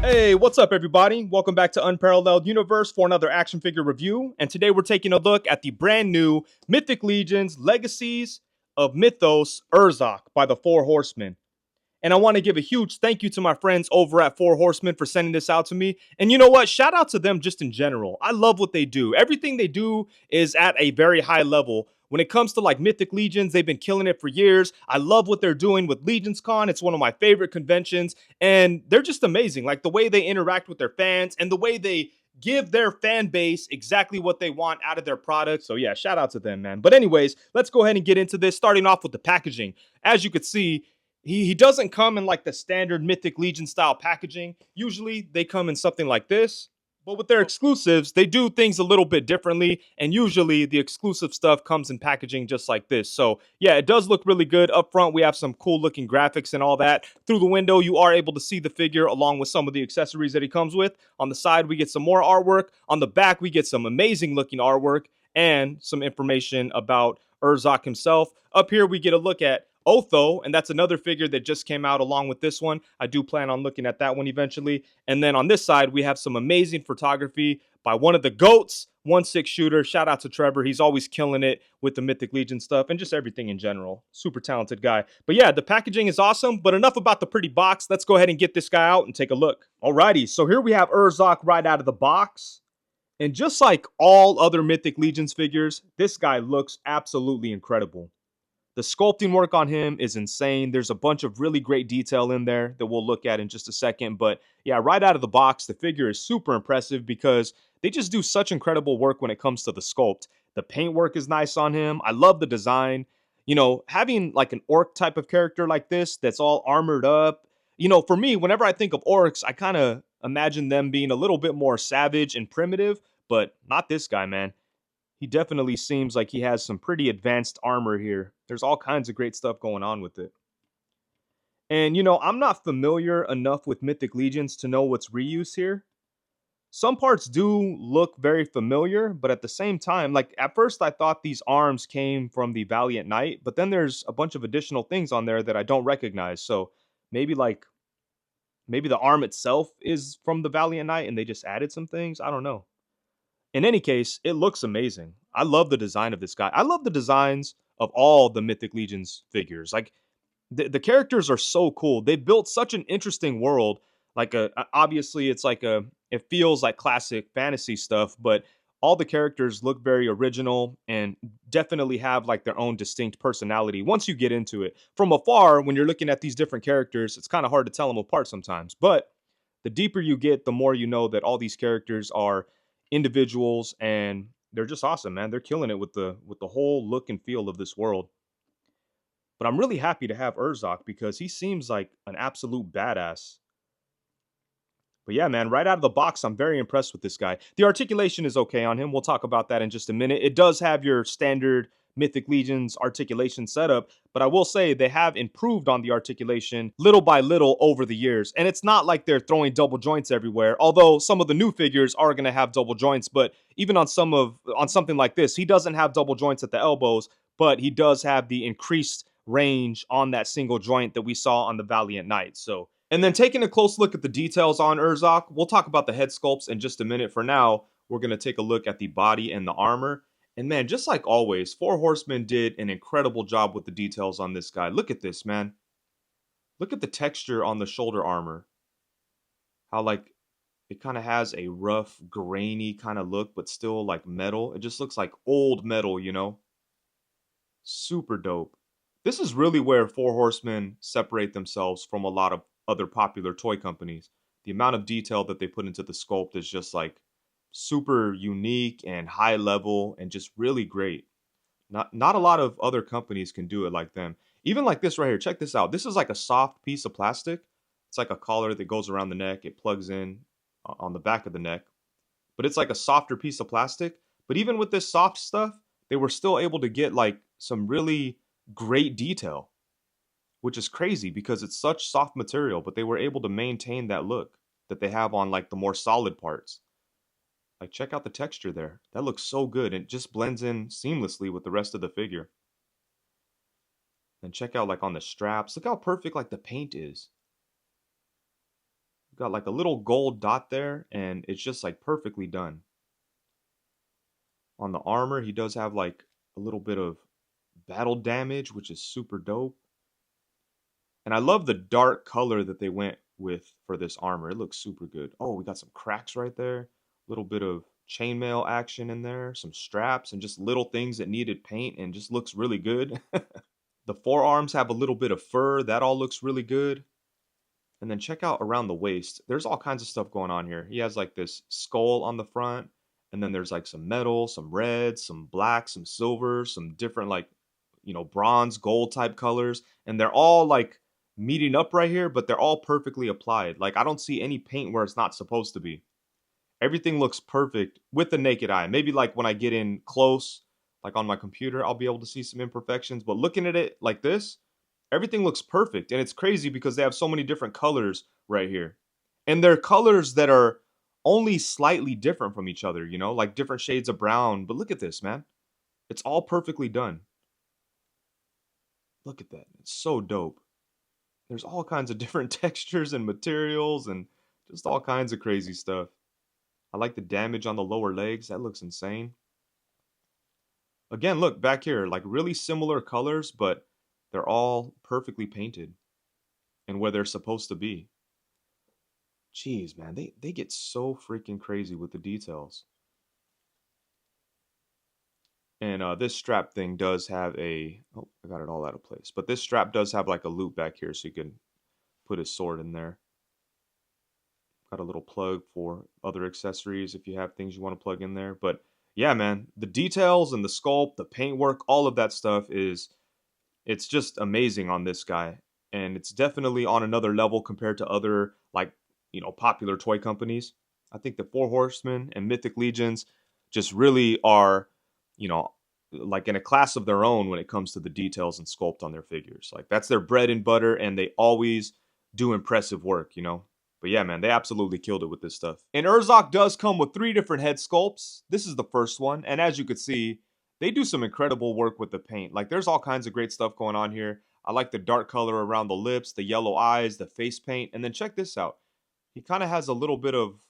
Hey, what's up, everybody? Welcome back to Unparalleled Universe for another action figure review. And today we're taking a look at the brand new Mythic Legions Legacies of Mythoss Urzokk by the Four Horsemen. And I want to give a huge thank you to my friends over at Four Horsemen for sending this out to me. And you know what? Shout out to them just in general. I love what they do. Everything they do is at a very high level. When it comes to like Mythic Legions, they've been killing it for years. I love what they're doing with Legions Con. It's one of my favorite conventions. And they're just amazing. Like the way they interact with their fans and the way they give their fan base exactly what they want out of their product. So yeah, shout out to them, man. But anyways, let's go ahead and get into this, starting off with the packaging. As you could see, he doesn't come in like the standard Mythic Legion style packaging. Usually they come in something like this. But with their exclusives, they do things a little bit differently. And usually the exclusive stuff comes in packaging just like this. So yeah, it does look really good. Up front, we have some cool looking graphics and all that. Through the window, you are able to see the figure along with some of the accessories that he comes with. On the side, we get some more artwork. On the back, we get some amazing looking artwork and some information about Urzokk himself. Up here, we get a look at Otho, and that's another figure that just came out along with this one. I do plan on looking at that one eventually. And then on this side, we have some amazing photography by one of the GOATs, 1/6 shooter. Shout out to Trevor. He's always killing it with the Mythic Legion stuff and just everything in general. Super talented guy. But yeah, the packaging is awesome, but enough about the pretty box. Let's go ahead and get this guy out and take a look. Alrighty, so here we have Urzokk right out of the box. And just like all other Mythic Legions figures, this guy looks absolutely incredible. The sculpting work on him is insane. There's a bunch of really great detail in there that we'll look at in just a second. But yeah, right out of the box, the figure is super impressive because they just do such incredible work when it comes to the sculpt. The paint work is nice on him. I love the design. You know, having like an orc type of character like this that's all armored up. You know, for me, whenever I think of orcs, I kind of imagine them being a little bit more savage and primitive, but not this guy, man. He definitely seems like he has some pretty advanced armor here. There's all kinds of great stuff going on with it. And, you know, I'm not familiar enough with Mythic Legions to know what's reuse here. Some parts do look very familiar, but at the same time, like at first I thought these arms came from the Valiant Knight, but then there's a bunch of additional things on there that I don't recognize. So maybe like, maybe the arm itself is from the Valiant Knight and they just added some things. I don't know. In any case, it looks amazing. I love the design of this guy. I love the designs of all the Mythic Legions figures. Like the characters are so cool. They built such an interesting world. Like obviously it's like it feels like classic fantasy stuff, but all the characters look very original and definitely have like their own distinct personality once you get into it. From afar, when you're looking at these different characters, it's kind of hard to tell them apart sometimes. But the deeper you get, the more you know that all these characters are individuals and they're just awesome, man. They're killing it with the whole look and feel of this world. But I'm really happy to have Urzokk because he seems like an absolute badass. But yeah, man, right out of the box, I'm very impressed with this guy. The articulation is okay on him. We'll talk about that in just a minute. It does have your standard Mythic Legions articulation setup, but I will say they have improved on the articulation little by little over the years. And it's not like they're throwing double joints everywhere, although some of the new figures are going to have double joints, but even on something like this, he doesn't have double joints at the elbows, but he does have the increased range on that single joint that we saw on the Valiant Knight. So and then taking a close look at the details on Urzokk, we'll talk about the head sculpts in just a minute. For now, we're going to take a look at the body and the armor. And man, just like always, Four Horsemen did an incredible job with the details on this guy. Look at this, man. Look at the texture on the shoulder armor. How like it kind of has a rough, grainy kind of look, but still like metal. It just looks like old metal, you know? Super dope. This is really where Four Horsemen separate themselves from a lot of other popular toy companies. The amount of detail that they put into the sculpt is just like super unique and high level and just really great. Not a lot of other companies can do it like them. Even like this right here, check this out. This is like a soft piece of plastic. It's like a collar that goes around the neck. It plugs in on the back of the neck. But it's like a softer piece of plastic. But even with this soft stuff, they were still able to get like some really great detail, which is crazy because it's such soft material, but they were able to maintain that look that they have on like the more solid parts. Like check out the texture there. That looks so good and it just blends in seamlessly with the rest of the figure. And check out like on the straps. Look how perfect like the paint is. Got like a little gold dot there, and it's just like perfectly done. On the armor, he does have like a little bit of battle damage, which is super dope. And I love the dark color that they went with for this armor. It looks super good. Oh, we got some cracks right there. A little bit of chainmail action in there, some straps, and just little things that needed paint and just looks really good. The forearms have a little bit of fur. That all looks really good. And then check out around the waist. There's all kinds of stuff going on here. He has like this skull on the front, and then there's like some metal, some red, some black, some silver, some different like, bronze, gold type colors, and they're all like meeting up right here, but they're all perfectly applied. Like I don't see any paint where it's not supposed to be. Everything looks perfect with the naked eye. Maybe like when I get in close, like on my computer, I'll be able to see some imperfections, but looking at it like this, everything looks perfect. And it's crazy because they have so many different colors right here. And they're colors that are only slightly different from each other, like different shades of brown. But look at this, man. It's all perfectly done. Look at that. It's so dope. There's all kinds of different textures and materials and just all kinds of crazy stuff. I like the damage on the lower legs. That looks insane. Again, look back here, like really similar colors, but they're all perfectly painted and where they're supposed to be. Jeez, man, they get so freaking crazy with the details. And this strap thing does have a, oh, I got it all out of place. But this strap does have like a loop back here so you can put his sword in there. Got a little plug for other accessories if you have things you want to plug in there. But yeah, man, the details and the sculpt, the paintwork, all of that stuff it's just amazing on this guy. And it's definitely on another level compared to other like, popular toy companies. I think the Four Horsemen and Mythic Legions just really are, you know, like in a class of their own when it comes to the details and sculpt on their figures. Like that's their bread and butter, and they always do impressive work. But yeah, man, they absolutely killed it with this stuff. And Urzokk does come with 3 different head sculpts. This is the first one, and as you could see, they do some incredible work with the paint. Like there's all kinds of great stuff going on here. I like the dark color around the lips, the yellow eyes, the face paint, and then check this out. He kind of has a little bit of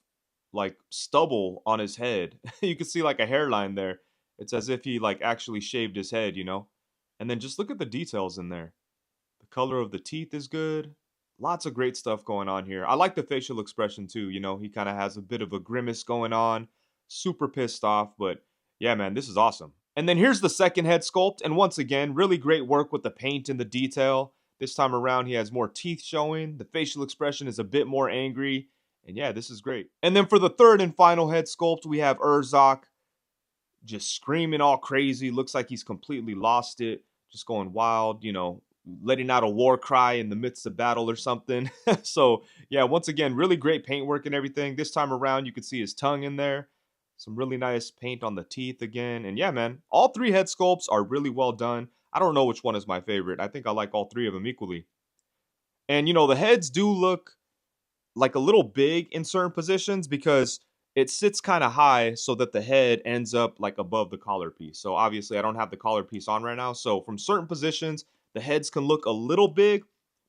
like stubble on his head. You can see like a hairline there. It's as if he like actually shaved his head. And then just look at the details in there. The color of the teeth is good. Lots of great stuff going on here. I like the facial expression too. He kind of has a bit of a grimace going on. Super pissed off, but yeah, man, this is awesome. And then here's the second head sculpt. And once again, really great work with the paint and the detail. This time around, he has more teeth showing. The facial expression is a bit more angry. And yeah, this is great. And then for the third and final head sculpt, we have Urzokk just screaming all crazy. Looks like he's completely lost it. Just going wild, letting out a war cry in the midst of battle or something. So yeah, once again, really great paintwork and everything. This time around, you can see his tongue in there. Some really nice paint on the teeth again. And yeah, man, all 3 head sculpts are really well done. I don't know which one is my favorite. I think I like all 3 of them equally. And the heads do look like a little big in certain positions because it sits kind of high so that the head ends up like above the collar piece. So obviously I don't have the collar piece on right now. So from certain positions, the heads can look a little big,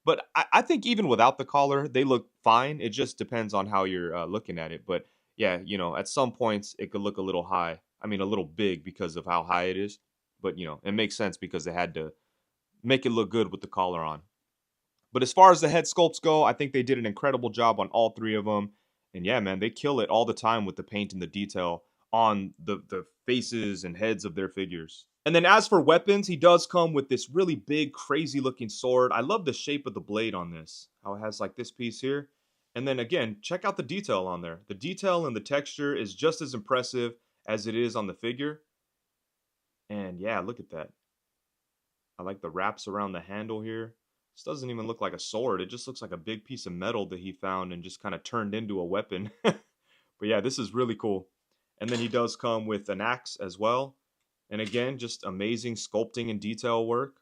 but I think even without the collar, they look fine. It just depends on how you're looking at it. But yeah, at some points it could look a little high. I mean, a little big because of how high it is. But it makes sense because they had to make it look good with the collar on. But as far as the head sculpts go, I think they did an incredible job on all 3 of them. And yeah, man, they kill it all the time with the paint and the detail on the faces and heads of their figures. And then as for weapons, he does come with this really big, crazy looking sword. I love the shape of the blade on this. How it has like this piece here. And then again, check out the detail on there. The detail and the texture is just as impressive as it is on the figure. And yeah, look at that. I like the wraps around the handle here. This doesn't even look like a sword. It just looks like a big piece of metal that he found and just kind of turned into a weapon. But yeah, this is really cool. And then he does come with an axe as well. And again, just amazing sculpting and detail work.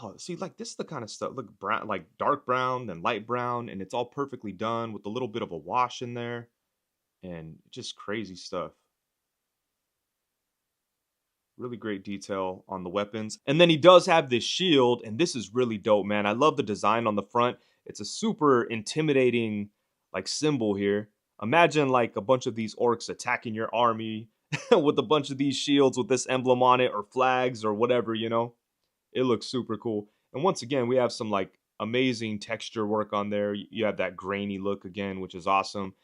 Oh, see, like this is the kind of stuff. Look, brown, like dark brown and light brown, and it's all perfectly done with a little bit of a wash in there. And just crazy stuff. Really great detail on the weapons. And then he does have this shield, and this is really dope, man. I love the design on the front. It's a super intimidating like symbol here. Imagine like a bunch of these orcs attacking your army with a bunch of these shields with this emblem on it or flags or whatever, you know. It looks super cool. And once again, we have some like amazing texture work on there. You have that grainy look again, which is awesome.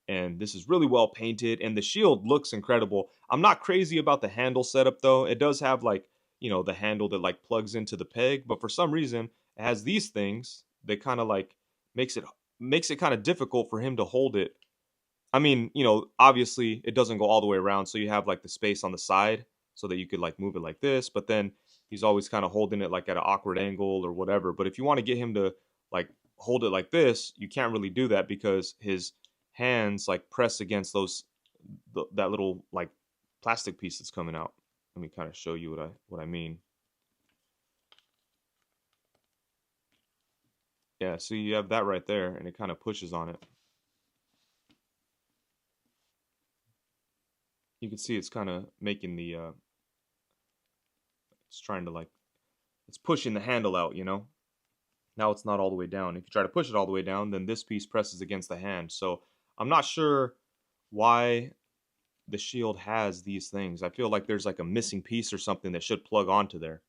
And this is really well painted, and the shield looks incredible. I'm not crazy about the handle setup though. It does have like, you know, the handle that like plugs into the peg, but for some reason it has these things that kind of like makes it makes it kind of difficult for him to hold it. I mean, you know, obviously it doesn't go all the way around, so you have like the space on the side so that you could like move it like this, but then he's always kind of holding it like at an awkward angle or whatever. But if you want to get him to like hold it like this, you can't really do that because his hands like press against that little like plastic piece that's coming out. Let me kind of show you what I mean. Yeah, so you have that right there, and it kind of pushes on it. You can see it's kind of making the it's trying to like it's pushing the handle out, you know. Now it's not all the way down. If you try to push it all the way down, then this piece presses against the hand. So I'm not sure why the shield has these things. I feel like there's like a missing piece or something that should plug onto there.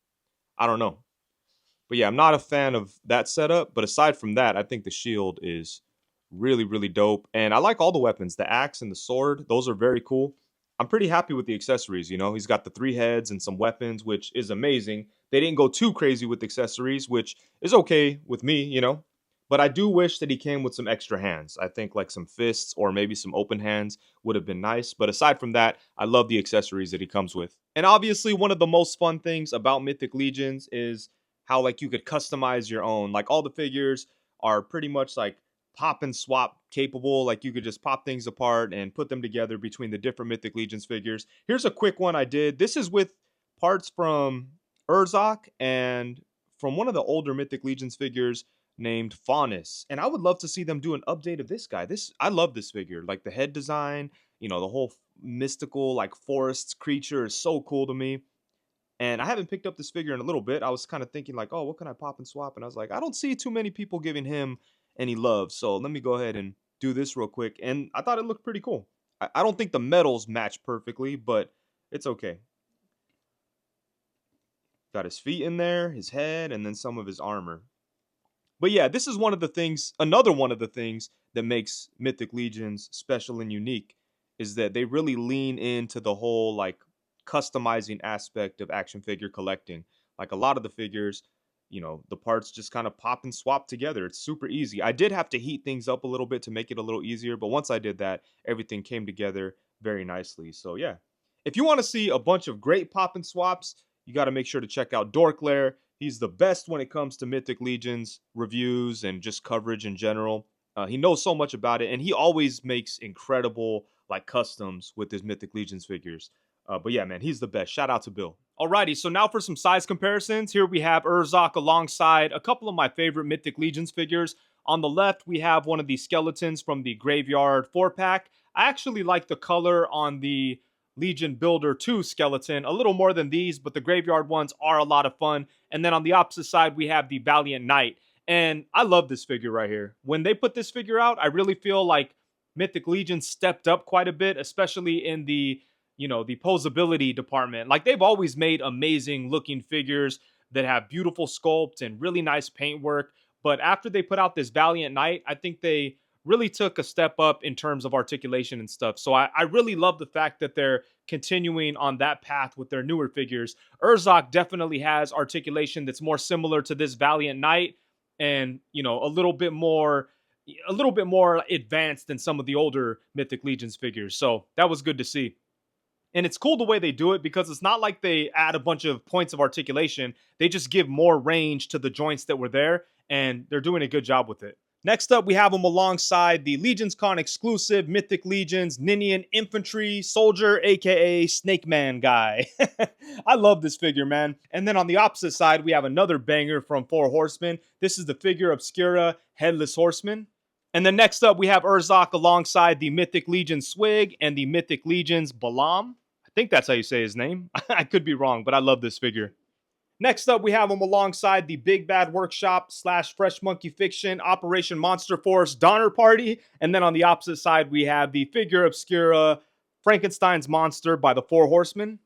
I don't know. But yeah, I'm not a fan of that setup. But aside from that, I think the shield is really, really dope. And I like all the weapons. The axe and the sword, those are very cool. I'm pretty happy with the accessories, you know. He's got the 3 heads and some weapons, which is amazing. They didn't go too crazy with accessories, which is okay with me, you know. But I do wish that he came with some extra hands. I think like some fists or maybe some open hands would have been nice. But aside from that, I love the accessories that he comes with. And obviously, one of the most fun things about Mythic Legions is how like you could customize your own. Like all the figures are pretty much like pop and swap capable. Like you could just pop things apart and put them together between the different Mythic Legions figures. Here's a quick one I did. This is with parts from Urzokk and from one of the older Mythic Legions figures named Faunus. And I would love to see them do an update of this guy. I love this figure. Like the head design, you know, the whole mystical like forest creature is so cool to me. And I haven't picked up this figure in a little bit. I was kind of thinking like, oh, what can I pop and swap? And I was like, I don't see too many people giving him any love. So let me go ahead and do this real quick. And I thought it looked pretty cool. I don't think the metals match perfectly, but it's okay. Got his feet in there, his head, and then some of his armor. But yeah, this is one of the things, another one of the things that makes Mythic Legions special and unique is that they really lean into the whole like customizing aspect of action figure collecting. Like a lot of the figures, you know, the parts just kind of pop and swap together. It's super easy. I did have to heat things up a little bit to make it a little easier, but once I did that, everything came together very nicely. So yeah, if you want to see a bunch of great pop and swaps, you got to make sure to check out Dorklair. He's the best when it comes to Mythic Legions reviews and just coverage in general. He knows so much about it, and he always makes incredible like customs with his Mythic Legions figures. But yeah, man, he's the best. Shout out to Bill. Alrighty, so now for some size comparisons. Here we have Urzokk alongside a couple of my favorite Mythic Legions figures. On the left, we have one of the skeletons from the Graveyard 4-pack. I actually like the color on the Legion Builder 2 skeleton a little more than these, but the Graveyard ones are a lot of fun. And then on the opposite side, we have the Valiant Knight. And I love this figure right here. When they put this figure out, I really feel like Mythic Legion stepped up quite a bit, especially in the, you know, the posability department. Like they've always made amazing looking figures that have beautiful sculpt and really nice paintwork. But after they put out this Valiant Knight, I think they really took a step up in terms of articulation and stuff. So I really love the fact that they're continuing on that path with their newer figures. Urzokk definitely has articulation that's more similar to this Valiant Knight and, you know, a little bit more advanced than some of the older Mythic Legions figures. So that was good to see. And it's cool the way they do it because it's not like they add a bunch of points of articulation. They just give more range to the joints that were there, and they're doing a good job with it. Next up, we have him alongside the Legions Con exclusive Mythic Legions Ninian Infantry Soldier, aka Snake Man guy. I love this figure, man. And then on the opposite side, we have another banger from Four Horsemen. This is the Figure Obscura Headless Horseman. And then next up, we have Urzokk alongside the Mythic Legions Swig and the Mythic Legions Balam. I think that's how you say his name. I could be wrong, but I love this figure. Next up, we have him alongside the Big Bad Workshop / Fresh Monkey Fiction Operation Monster Force Donner Party. And then on the opposite side, we have the Figure Obscura Frankenstein's Monster by the Four Horsemen.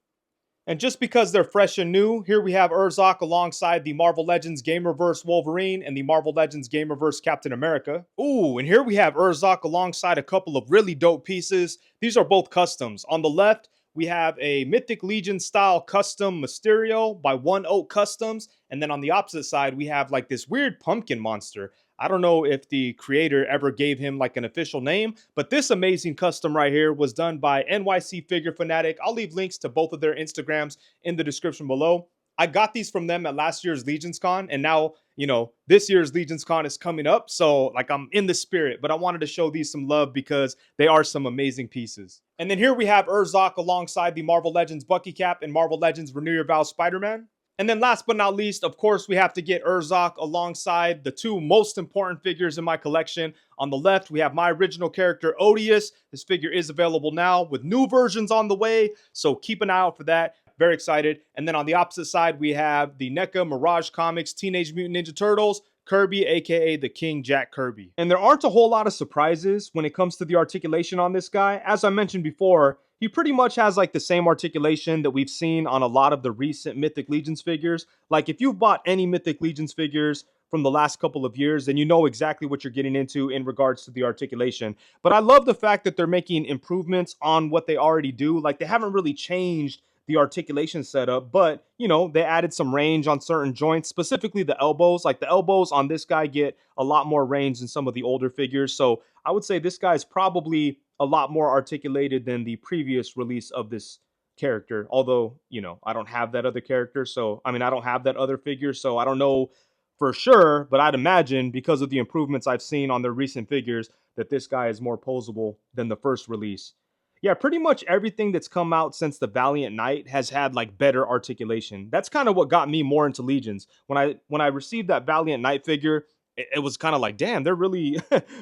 And just because they're fresh and new, here we have Urzokk alongside the Marvel Legends Gamerverse Wolverine and the Marvel Legends Gamerverse Captain America. Ooh, and here we have Urzokk alongside a couple of really dope pieces. These are both customs. On the left, we have a Mythic Legion style custom Mysterio by One Oak Customs. And then on the opposite side, we have like this weird pumpkin monster. I don't know if the creator ever gave him like an official name, but this amazing custom right here was done by NYC Figure Fanatic. I'll leave links to both of their Instagrams in the description below. I got these from them at last year's Legions Con, and now, you know, this year's Legions Con is coming up, so like I'm in the spirit, but I wanted to show these some love because they are some amazing pieces. And then here we have Urzokk alongside the Marvel Legends Bucky Cap and Marvel Legends Renew Your Vows Spider-Man. And then last but not least, of course, we have to get Urzokk alongside the two most important figures in my collection. On the left, we have my original character, Odious. This figure is available now with new versions on the way, so keep an eye out for that. Very excited. And then on the opposite side, we have the NECA Mirage Comics Teenage Mutant Ninja Turtles, Kirby, aka the King Jack Kirby. And there aren't a whole lot of surprises when it comes to the articulation on this guy. As I mentioned before, he pretty much has like the same articulation that we've seen on a lot of the recent Mythic Legions figures. Like if you've bought any Mythic Legions figures from the last couple of years, then you know exactly what you're getting into in regards to the articulation. But I love the fact that they're making improvements on what they already do. Like they haven't really changed the articulation setup, but you know, they added some range on certain joints, specifically the elbows. Like the elbows on this guy get a lot more range than some of the older figures. So I would say this guy is probably a lot more articulated than the previous release of this character. Although, you know, I don't have that other character. So, I mean, I don't have that other figure. So I don't know for sure, but I'd imagine because of the improvements I've seen on their recent figures that this guy is more posable than the first release. Yeah, pretty much everything that's come out since the Valiant Knight has had like better articulation. That's kind of what got me more into Legions. When I received that Valiant Knight figure, it was kind of like, damn, they're really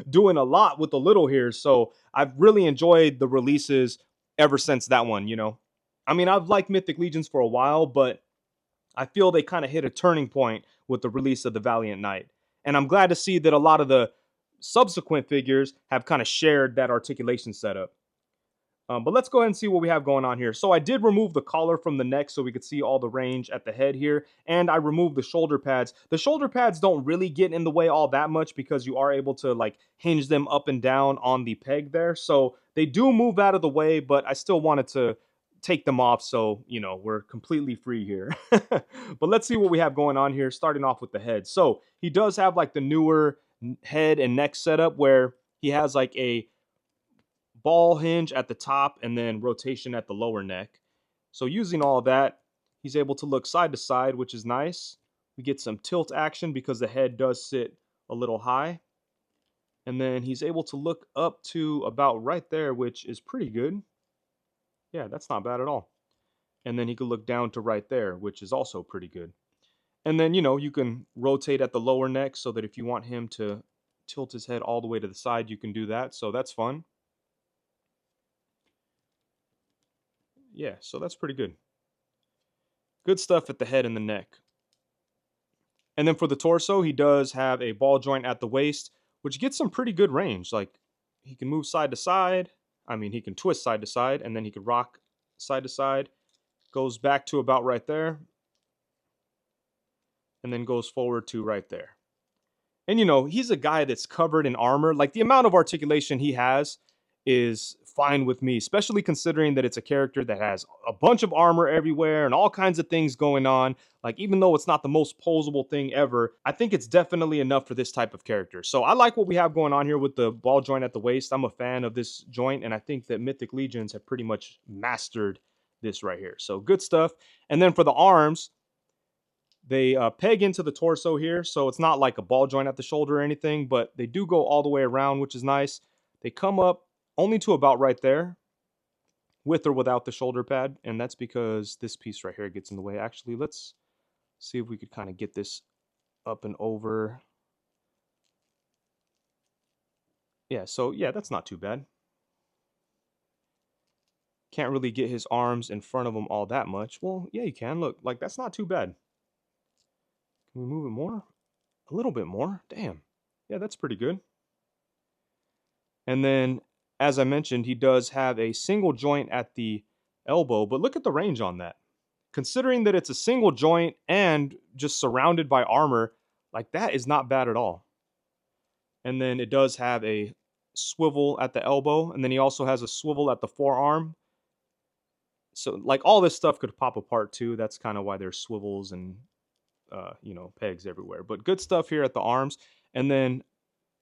doing a lot with the little here. So I've really enjoyed the releases ever since that one, you know. I mean, I've liked Mythic Legions for a while, but I feel they kind of hit a turning point with the release of the Valiant Knight. And I'm glad to see that a lot of the subsequent figures have kind of shared that articulation setup. But let's go ahead and see what we have going on here. So I did remove the collar from the neck so we could see all the range at the head here. And I removed the shoulder pads. The shoulder pads don't really get in the way all that much because you are able to like hinge them up and down on the peg there. So they do move out of the way, but I still wanted to take them off so, you know, we're completely free here. But let's see what we have going on here, starting off with the head. So he does have like the newer head and neck setup where he has like a ball hinge at the top and then rotation at the lower neck. So using all of that, he's able to look side to side, which is nice. We get some tilt action because the head does sit a little high. And then he's able to look up to about right there, which is pretty good. Yeah, that's not bad at all. And then he could look down to right there, which is also pretty good. And then, you know, you can rotate at the lower neck so that if you want him to tilt his head all the way to the side, you can do that. So that's fun. Yeah, so that's pretty good. Good stuff at the head and the neck. And then for the torso, he does have a ball joint at the waist, which gets some pretty good range. Like, he can move side to side. I mean, he can twist side to side, and then he can rock side to side. Goes back to about right there. And then goes forward to right there. And, you know, he's a guy that's covered in armor. Like, the amount of articulation he has is fine with me, especially considering that it's a character that has a bunch of armor everywhere and all kinds of things going on. Like, even though it's not the most posable thing ever, I think it's definitely enough for this type of character. So I like what we have going on here with the ball joint at the waist. I'm a fan of this joint, and I think that Mythic Legions have pretty much mastered this right here. So good stuff. And then for the arms, they peg into the torso here, so it's not like a ball joint at the shoulder or anything, but they do go all the way around, which is nice. They come up only to about right there, with or without the shoulder pad, and that's because this piece right here gets in the way. Actually, let's see if we could kind of get this up and over. Yeah, so yeah, that's not too bad. Can't really get his arms in front of him all that much. Well, yeah, you can. Look, like that's not too bad. Can we move it more? A little bit more. Damn. Yeah, that's pretty good. And then, as I mentioned, he does have a single joint at the elbow, but look at the range on that. Considering that it's a single joint and just surrounded by armor, like that is not bad at all. And then it does have a swivel at the elbow, and then he also has a swivel at the forearm. So like all this stuff could pop apart too. That's kind of why there's swivels and pegs everywhere. But good stuff here at the arms. And then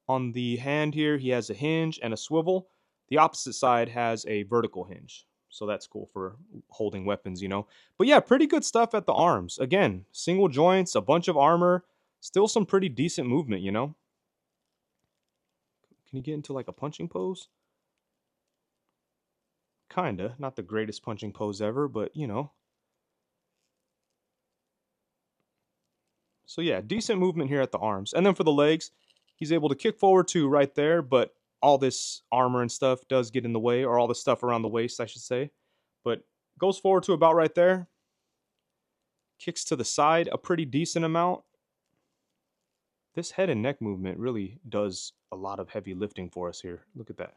on the hand here, he has a hinge and a swivel. The opposite side has a vertical hinge. So that's cool for holding weapons, But yeah, pretty good stuff at the arms. Again, single joints, a bunch of armor, still some pretty decent movement. Can you get into like a punching pose? Kinda. Not the greatest punching pose ever, but So yeah, decent movement here at the arms. And then for the legs, he's able to kick forward to right there, but all this armor and stuff does get in the way, or all the stuff around the waist, I should say. But goes forward to about right there. Kicks to the side a pretty decent amount. This head and neck movement really does a lot of heavy lifting for us here. Look at that.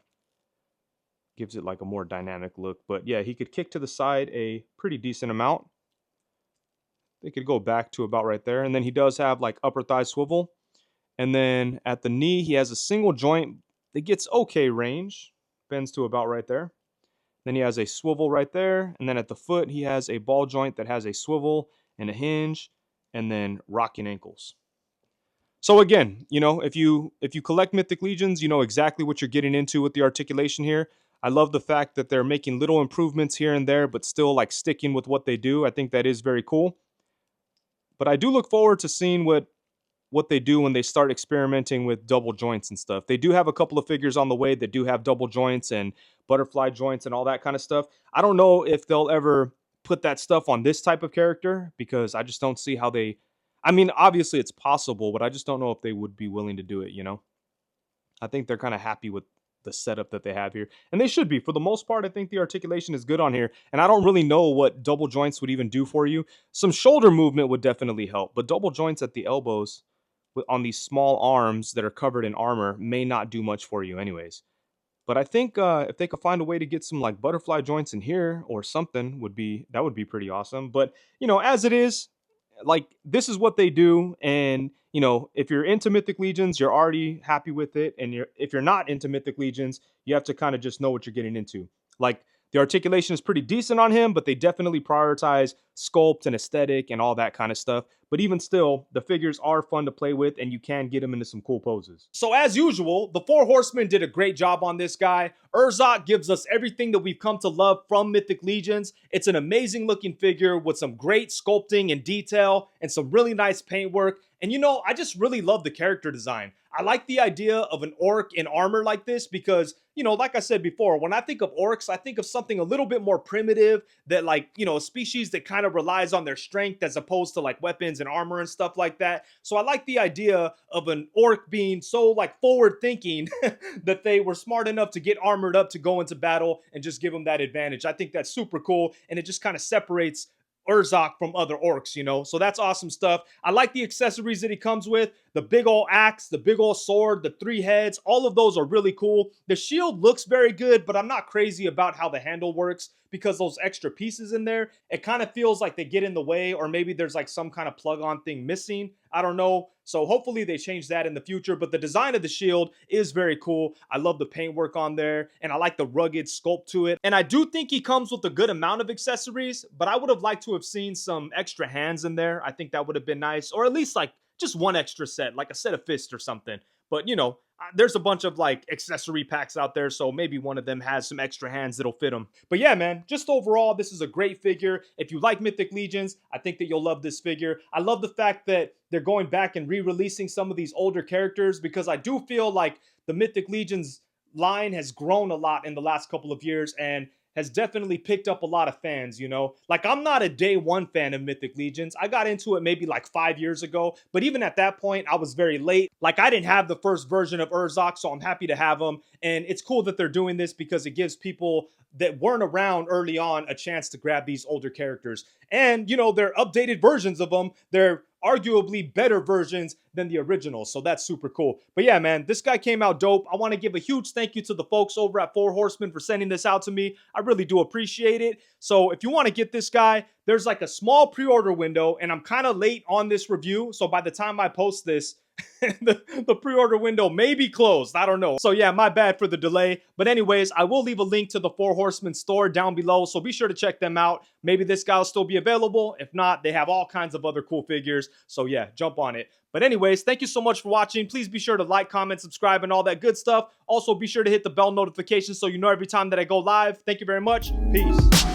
Gives it like a more dynamic look. But yeah, he could kick to the side a pretty decent amount. They could go back to about right there. And then he does have like upper thigh swivel. And then at the knee, he has a single joint that gets okay range. Bends to about right there. Then he has a swivel right there. And then at the foot, he has a ball joint that has a swivel and a hinge. And then rocking ankles. So again, if you collect Mythic Legions, you know exactly what you're getting into with the articulation here. I love the fact that they're making little improvements here and there, but still like sticking with what they do. I think that is very cool. But I do look forward to seeing what they do when they start experimenting with double joints and stuff. They do have a couple of figures on the way that do have double joints and butterfly joints and all that kind of stuff. I don't know if they'll ever put that stuff on this type of character because I just don't see how they. I mean, obviously it's possible, but I just don't know if they would be willing to do it, I think they're kind of happy with the setup that they have here. And they should be. For the most part, I think the articulation is good on here. And I don't really know what double joints would even do for you. Some shoulder movement would definitely help, but double joints at the elbows on these small arms that are covered in armor may not do much for you anyways. But I think if they could find a way to get some like butterfly joints in here or something would be pretty awesome. But as it is, like this is what they do, and if you're into Mythic Legions, you're already happy with it, and if you're not into Mythic Legions, you have to kind of just know what you're getting into. Like the articulation is pretty decent on him, but they definitely prioritize sculpt and aesthetic and all that kind of stuff. But even still, the figures are fun to play with, and you can get them into some cool poses. So as usual, the Four Horsemen did a great job on this guy. Urzokk gives us everything that we've come to love from Mythic Legions. It's an amazing looking figure with some great sculpting and detail and some really nice paintwork. And I just really love the character design. I like the idea of an orc in armor like this because, like I said before, when I think of orcs, I think of something a little bit more primitive that a species that kind of relies on their strength as opposed to like weapons and armor and stuff like that. So I like the idea of an orc being so like forward thinking that they were smart enough to get armored up to go into battle and just give them that advantage. I think that's super cool. And it just kind of separates Urzokk from other orcs, So that's awesome stuff. I like the accessories that he comes with. The big old axe, the big old sword, the 3 heads. All of those are really cool. The shield looks very good, but I'm not crazy about how the handle works because those extra pieces in there, it kind of feels like they get in the way, or maybe there's like some kind of plug-on thing missing. I don't know. So hopefully they change that in the future. But the design of the shield is very cool. I love the paintwork on there, and I like the rugged sculpt to it. And I do think he comes with a good amount of accessories, but I would have liked to have seen some extra hands in there. I think that would have been nice, or at least like just one extra set, like a set of fists or something. But there's a bunch of like accessory packs out there, so maybe one of them has some extra hands that'll fit them. But yeah, man, just overall, this is a great figure. If you like Mythic Legions, I think that you'll love this figure. I love the fact that they're going back and re-releasing some of these older characters because I do feel like the Mythic Legions line has grown a lot in the last couple of years and has definitely picked up a lot of fans, Like, I'm not a day one fan of Mythic Legions. I got into it maybe like 5 years ago, but even at that point, I was very late. Like, I didn't have the first version of Urzokk, so I'm happy to have them. And it's cool that they're doing this because it gives people that weren't around early on a chance to grab these older characters. And, they're updated versions of them. They're arguably better versions than the original. So that's super cool. But yeah, man, this guy came out dope. I want to give a huge thank you to the folks over at Four Horsemen for sending this out to me. I really do appreciate it. So if you want to get this guy, there's like a small pre-order window, and I'm kind of late on this review. So by the time I post this, the pre-order window may be closed. I don't know. So yeah, my bad for the delay. But anyways, I will leave a link to the Four Horsemen store down below. So be sure to check them out. Maybe this guy will still be available. If not, they have all kinds of other cool figures. So yeah, jump on it. But anyways, thank you so much for watching. Please be sure to like, comment, subscribe, and all that good stuff. Also, be sure to hit the bell notification so you know every time that I go live. Thank you very much. Peace.